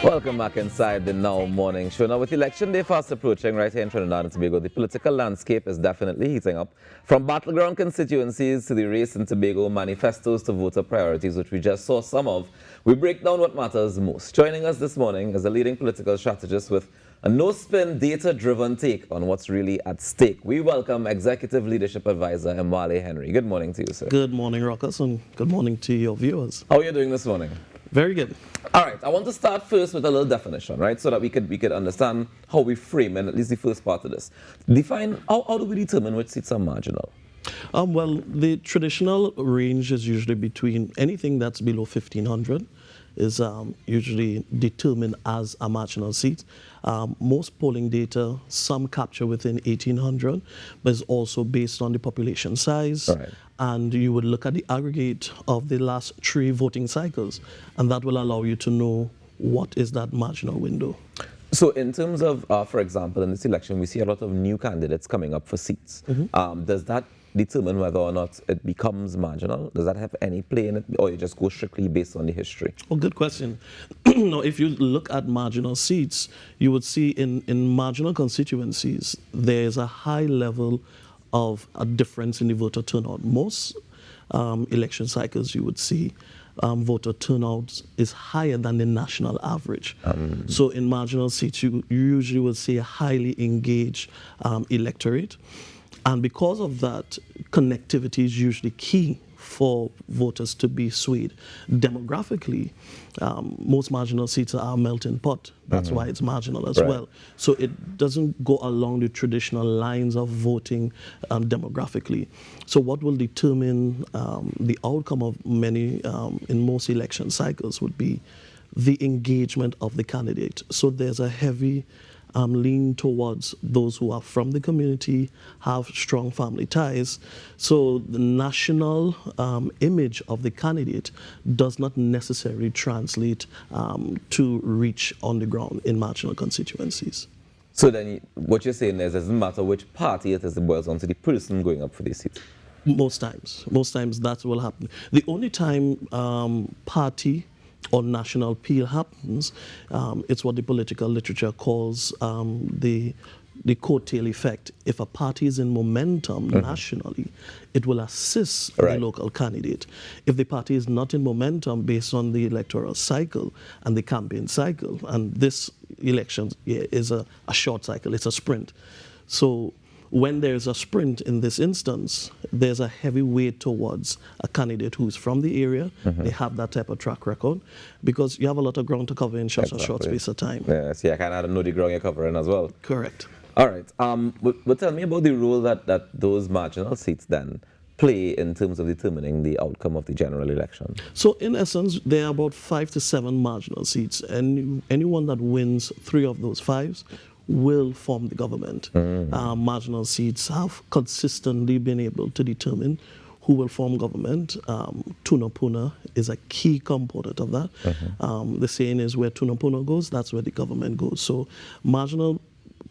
Welcome back inside the Now Morning Show. Now, with Election Day fast approaching right here in Trinidad and Tobago, the political landscape is definitely heating up. From battleground constituencies to the race in Tobago, manifestos to voter priorities, which we just saw some of, we break down what matters most. Joining us this morning is a leading political strategist with a no-spin, data-driven take on what's really at stake. We welcome Executive Leadership Advisor Mwale Henry. Good morning to you, sir. Good morning, Ruckus, and good morning to your viewers. How are you doing this morning? Very good. All right, I want to start first with a little definition, right, so that we could understand how we frame, and at least the first part of this. Define, how do we determine which seats are marginal? Well, the traditional range is usually between anything that's below 1,500 is usually determined as a marginal seat. Most polling data, some capture within 1,800, but it's also based on the population size. Right. And you would look at the aggregate of the last 3 voting cycles, and that will allow you to know what is that marginal window. So in terms of, for example, in this election, we see a lot of new candidates coming up for seats. Does that determine whether or not it becomes marginal? Does that have any play in it, or you just go strictly based on the history? Well, good question. Now, if you look at marginal seats, you would see in marginal constituencies, there's a high level of a difference in the voter turnout. Most election cycles, you would see voter turnout is higher than the national average. So in marginal seats, you usually will see a highly engaged electorate. And because of that, connectivity is usually key for voters to be swayed. Demographically, most marginal seats are a melting pot. That's why it's marginal as well. So it doesn't go along the traditional lines of voting demographically. So what will determine the outcome of many, in most election cycles, would be the engagement of the candidate. So there's a heavy lean towards those who are from the community, have strong family ties. So the national image of the candidate does not necessarily translate to reach on the ground in marginal constituencies. So then what you're saying is it doesn't matter which party it is, it boils down to the person going up for these seats? Most times that will happen. The only time party or national appeal happens, it's what the political literature calls the coattail effect. If a party is in momentum nationally, it will assist the local candidate. If the party is not in momentum based on the electoral cycle and the campaign cycle, and this election is a short cycle, it's a sprint. So when there's a sprint in this instance, there's a heavy weight towards a candidate who's from the area. They have that type of track record because you have a lot of ground to cover in such a short space of time. Yeah, so you kind of know the ground you're covering as well. Correct. All right. But tell me about the role that those marginal seats then play in terms of determining the outcome of the general election. So in essence, there are about 5 to 7 marginal seats, and anyone that wins 3 of those 5s will form the government. Marginal seats have consistently been able to determine who will form government. Tunapuna is a key component of that. The saying is where Tunapuna goes, that's where the government goes. So marginal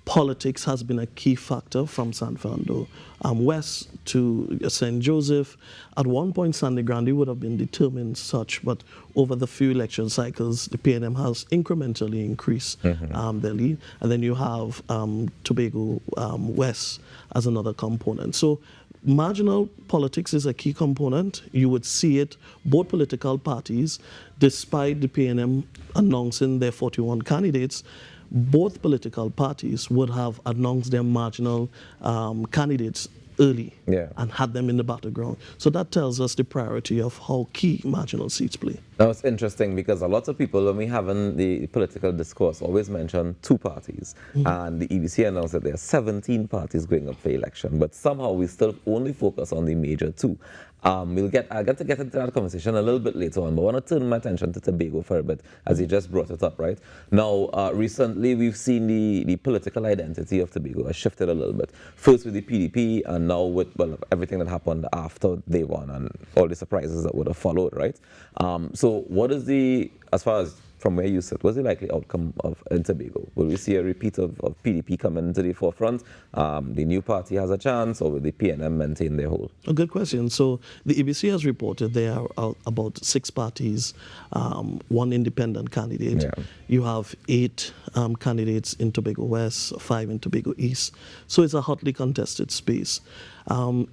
politics has been a key factor from San Fernando West to St. Joseph. At one point, Sandy Grande would have been determined such, but over the few election cycles, the PNM has incrementally increased their lead. And then you have Tobago West as another component. So marginal politics is a key component. You would see it, both political parties, despite the PNM announcing their 41 candidates, both political parties would have announced their marginal candidates early and had them in the battleground. So that tells us the priority of how key marginal seats play. Now it's interesting because a lot of people, when we have in the political discourse, always mention 2 parties. And the EBC announced that there are 17 parties going up for election, but somehow we still only focus on the major 2. I'll get to get into that conversation a little bit later on, but I want to turn my attention to Tobago for a bit, as you just brought it up, right? Now, recently we've seen the political identity of Tobago has shifted a little bit. First with the PDP, and now with everything that happened after they won and all the surprises that would have followed, right? So what is as far as from where you sit, what's the likely outcome in Tobago? Will we see a repeat of PDP coming into the forefront? The new party has a chance, or will the PNM maintain their hold? A good question. So the ABC has reported there are about 6 parties, 1 independent candidate. Yeah. You have 8 candidates in Tobago West, 5 in Tobago East. So it's a hotly contested space.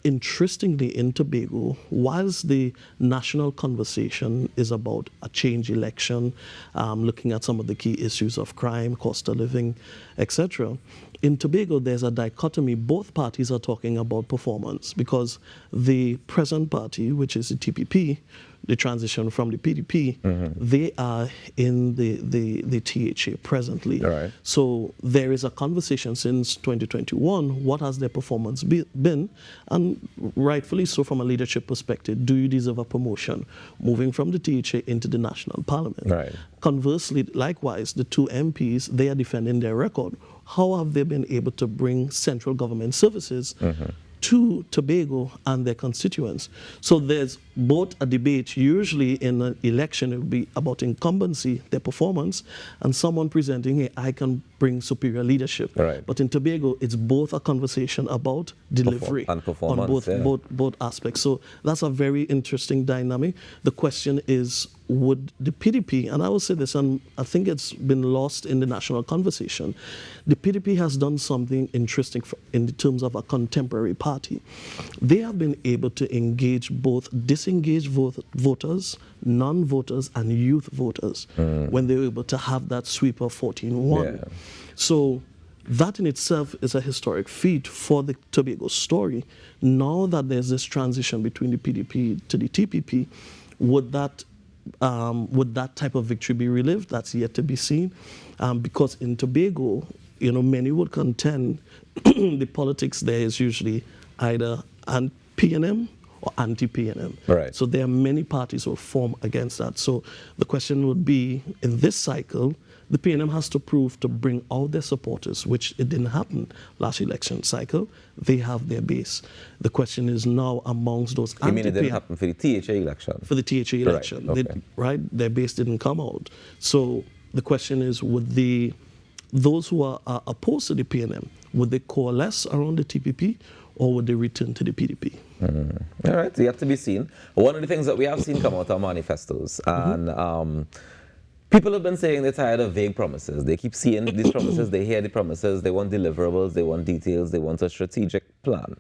Interestingly, in Tobago, whilst the national conversation is about a change election, looking at some of the key issues of crime, cost of living, etc., in Tobago, there's a dichotomy. Both parties are talking about performance because the present party, which is the TPP, the transition from the PDP, they are in the THA presently. All right. So there is a conversation since 2021, what has their performance been? And rightfully so from a leadership perspective, do you deserve a promotion moving from the THA into the national parliament? Right. Conversely, likewise, the 2 MPs, they are defending their record. How have they been able to bring central government services to Tobago and their constituents? So there's both a debate. Usually in an election, it would be about incumbency, their performance, and someone presenting, hey, I can bring superior leadership. Right. But in Tobago, it's both a conversation about delivery And performance, on both aspects. So that's a very interesting dynamic. The question is, would the PDP, and I will say this, and I think it's been lost in the national conversation, the PDP has done something interesting in terms of a contemporary party. They have been able to engage both disengaged voters, non-voters, and youth voters when they were able to have that sweep of 14-1. Yeah. So that in itself is a historic feat for the Tobago story. Now that there's this transition between the PDP to the TPP, would that type of victory be relived? That's yet to be seen. Because in Tobago, many would contend the politics there is usually either PNM or anti-PNM. Right. So there are many parties who will form against that. So the question would be, in this cycle, the PNM has to prove to bring out their supporters, which it didn't happen last election cycle. They have their base. The question is now amongst those You mean it didn't happen for the THA election? For the THA election, Right, okay. their base didn't come out. So the question is, would those who are opposed to the PNM, would they coalesce around the TPP, or would they return to the PDP? All right, yet to be seen. One of the things that we have seen come out are manifestos, and people have been saying they're tired of vague promises. They keep seeing these promises, they hear the promises, they want deliverables, they want details, they want a strategic plan.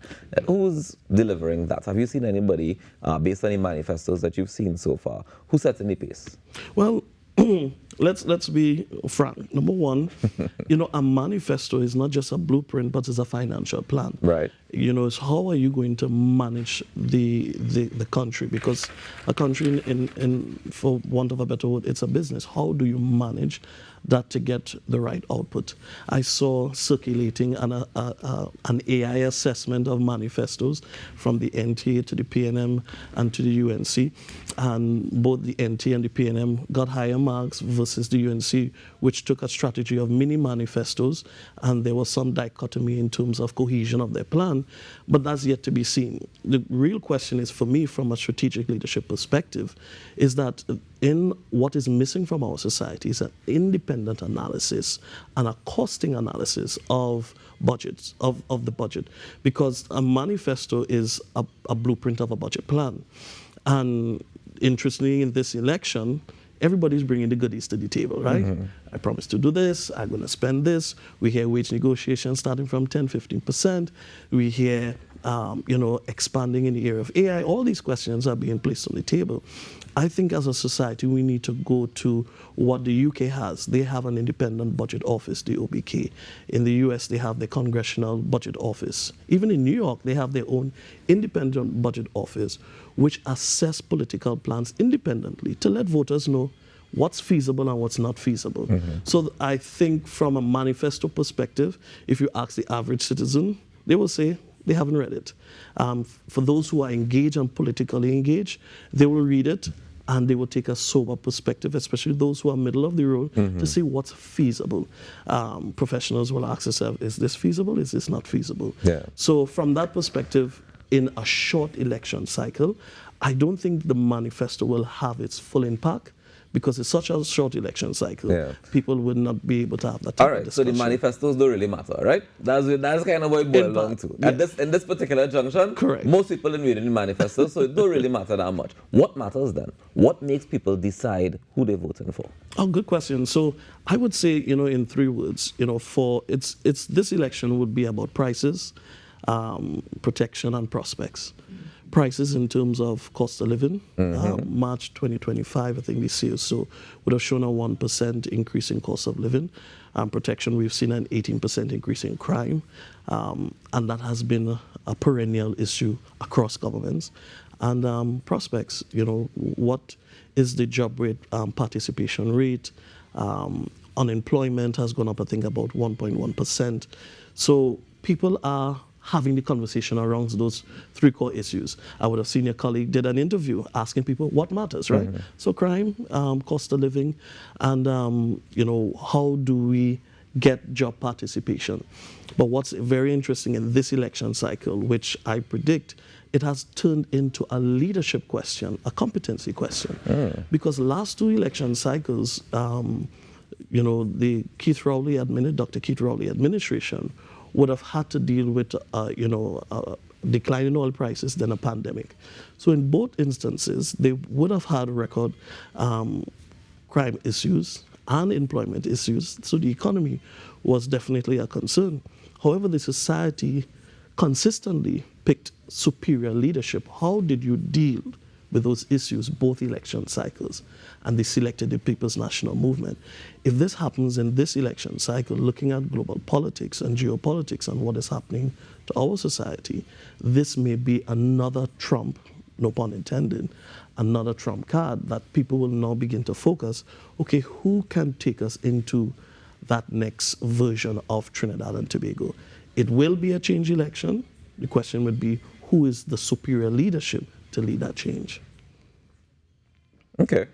Who's delivering that? Have you seen anybody, based on the manifestos that you've seen so far, who's setting the pace? Well, let's be frank. Number one, a manifesto is not just a blueprint, but it's a financial plan. Right. It's how are you going to manage the country? Because a country, in for want of a better word, it's a business. How do you manage that to get the right output? I saw circulating an AI assessment of manifestos from the NTA to the PNM and to the UNC, and both the NTA and the PNM got higher marks versus the UNC, which took a strategy of mini manifestos, and there was some dichotomy in terms of cohesion of their plan, but that's yet to be seen. The real question is, for me, from a strategic leadership perspective, is that in what is missing from our society is an independent analysis and a costing analysis of budgets, of the budget, because a manifesto is a blueprint of a budget plan. And interestingly, in this election, everybody's bringing the goodies to the table, right? I promise to do this, I'm going to spend this. We hear wage negotiations starting from 10-15%. We hear expanding in the area of AI. All these questions are being placed on the table. I think as a society, we need to go to what the UK has. They have an independent budget office, the OBK. In the US, they have the Congressional Budget Office. Even in New York, they have their own independent budget office, which assess political plans independently to let voters know what's feasible and what's not feasible. So I think from a manifesto perspective, if you ask the average citizen, they will say, they haven't read it. For those who are engaged and politically engaged, they will read it and they will take a sober perspective, especially those who are middle of the road, to see what's feasible. Professionals will ask themselves, is this feasible? Is this not feasible? Yeah. So from that perspective, in a short election cycle, I don't think the manifesto will have its full impact, because it's such a short election cycle, Yeah. people would not be able to have that type All of right, so the discussion. manifestos don't really matter, right? That's kind of what it boils down to. yes. In this particular junction, Correct. most people didn't read the manifestos, so it don't really matter that much. What matters then? What makes people decide who they're voting for? Oh, good question. So I would say, in 3 words, for it's this election would be about prices, protection, and prospects. Prices in terms of cost of living. March 2025, I think this year, so would have shown a 1% increase in cost of living. Protection, we've seen an 18% increase in crime, and that has been a perennial issue across governments. And prospects, what is the job rate, participation rate? Unemployment has gone up, I think, about 1.1%. So people are having the conversation around those 3 core issues. I would have seen your colleague did an interview asking people what matters, right? So crime, cost of living, and how do we get job participation? But what's very interesting in this election cycle, which I predict, it has turned into a leadership question, a competency question. Because last 2 election cycles, the Dr. Keith Rowley administration would have had to deal with, decline in oil prices, then a pandemic. So in both instances, they would have had record crime issues and employment issues. So the economy was definitely a concern. However, the society consistently picked superior leadership. How did you deal with those issues, both election cycles? And they selected the People's National Movement. If this happens in this election cycle, looking at global politics and geopolitics and what is happening to our society, this may be another trump, no pun intended, another trump card that people will now begin to focus, okay, who can take us into that next version of Trinidad and Tobago? It will be a change election. The question would be, who is the superior leadership to lead that change? Okay,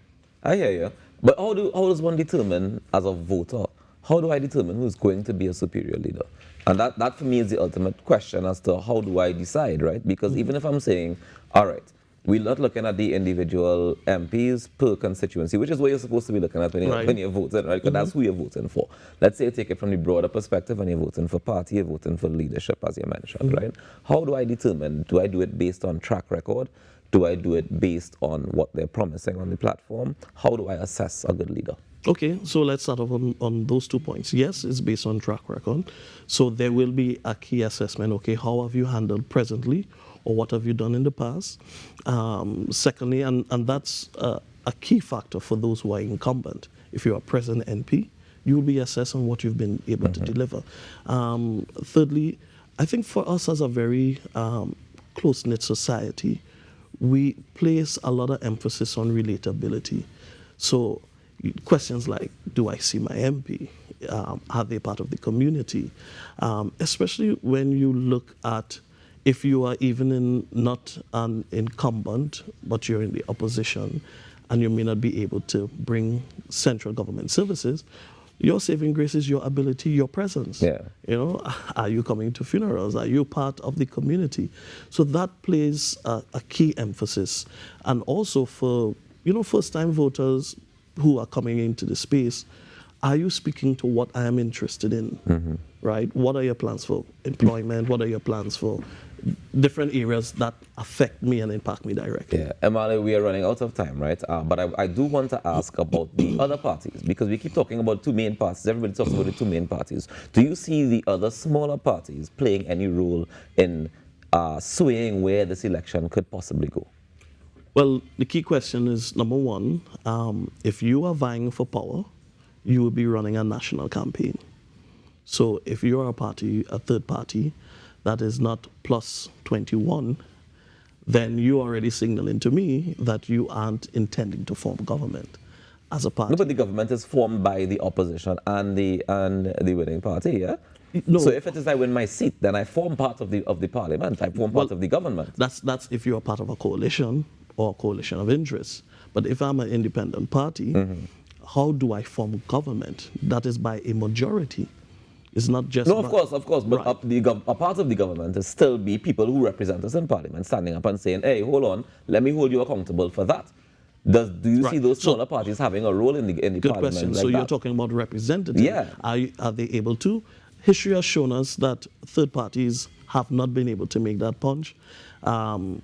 I hear you. But how does one determine as a voter, how do I determine who's going to be a superior leader? And that for me is the ultimate question as to how do I decide, right? Because even if I'm saying, all right, we're not looking at the individual MPs per constituency, which is what you're supposed to be looking at when you're voting, right? Because that's who you're voting for. Let's say you take it from the broader perspective and you're voting for party, you're voting for leadership, as you mentioned, right? How do I determine? Do I do it based on track record? Do I do it based on what they're promising on the platform? How do I assess a good leader? Okay, so let's start off on those 2 points. Yes, it's based on track record. So there will be a key assessment. Okay, how have you handled presently, or what have you done in the past? Secondly, and that's a key factor for those who are incumbent. If you're a present NP, you will be assessed on what you've been able to deliver. Thirdly, I think for us as a very close-knit society, we place a lot of emphasis on relatability. So questions like, do I see my MP? Are they part of the community? Especially when you look at, if you are even not an incumbent, but you're in the opposition, and you may not be able to bring central government services, your saving grace is your ability, your presence. Yeah. Are you coming to funerals? Are you part of the community? So that plays a key emphasis. And also for, first-time voters who are coming into the space, are you speaking to what I am interested in, right? What are your plans for employment? What are your plans for different areas that affect me and impact me directly? Yeah, Mwale, we are running out of time, right? But I do want to ask about the other parties, because we keep talking about 2 main parties. Everybody talks about the 2 main parties. Do you see the other smaller parties playing any role in swaying where this election could possibly go? Well, the key question is, number one, if you are vying for power, you will be running a national campaign. So if you are a third party that is not plus 21, then you're already signaling to me that you aren't intending to form government as a party. No, but the government is formed by the opposition and the winning party, yeah? No. So if it is I win my seat, then I form part of the parliament. I form part of the government. That's if you're part of a coalition or a coalition of interests. But if I'm an independent party, how do I form government? That is by a majority. It's not just... No, of course. But right. A part of the government is still be people who represent us in parliament standing up and saying, hey, hold on, let me hold you accountable for that. Do you see Right. those So- smaller parties having a role in the Good parliament question. like So you're that? talking about representative. Yeah. Are they able to? History has shown us that third parties have not been able to make that punch. And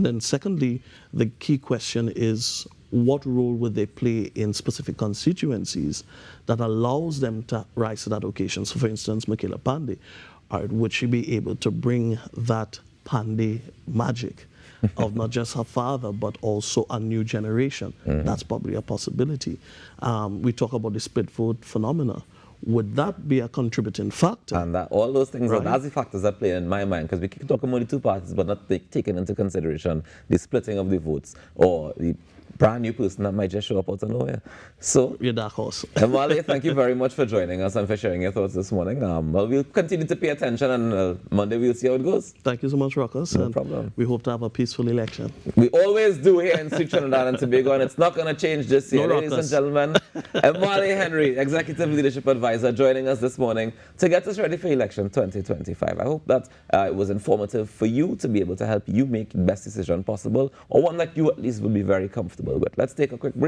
then secondly, the key question is what role would they play in specific constituencies that allows them to rise to that occasion? So for instance, Michaela Pandey, would she be able to bring that Pandey magic of not just her father, but also a new generation? That's probably a possibility. We talk about the split vote phenomena. Would that be a contributing factor? And that all those things, Right. that's the factors that play in my mind, because we keep talking about the two parties, but not taking into consideration the splitting of the votes or the brand new person that might just show up out of nowhere. So, Your dark horse. Mwale, thank you very much for joining us and for sharing your thoughts this morning. Well, we'll continue to pay attention, and Monday we'll see how it goes. Thank you so much, Ruckus. No and problem. We hope to have a peaceful election. We always do here in Sweet Trinidad and Tobago, and it's not going to change this year. No Ladies and ruckus. gentlemen, Mwale Henry, Executive Leadership Advisor, joining us this morning to get us ready for election 2025. I hope that it was informative for you to be able to help you make the best decision possible, or one that you at least will be very comfortable with. Let's take a quick break.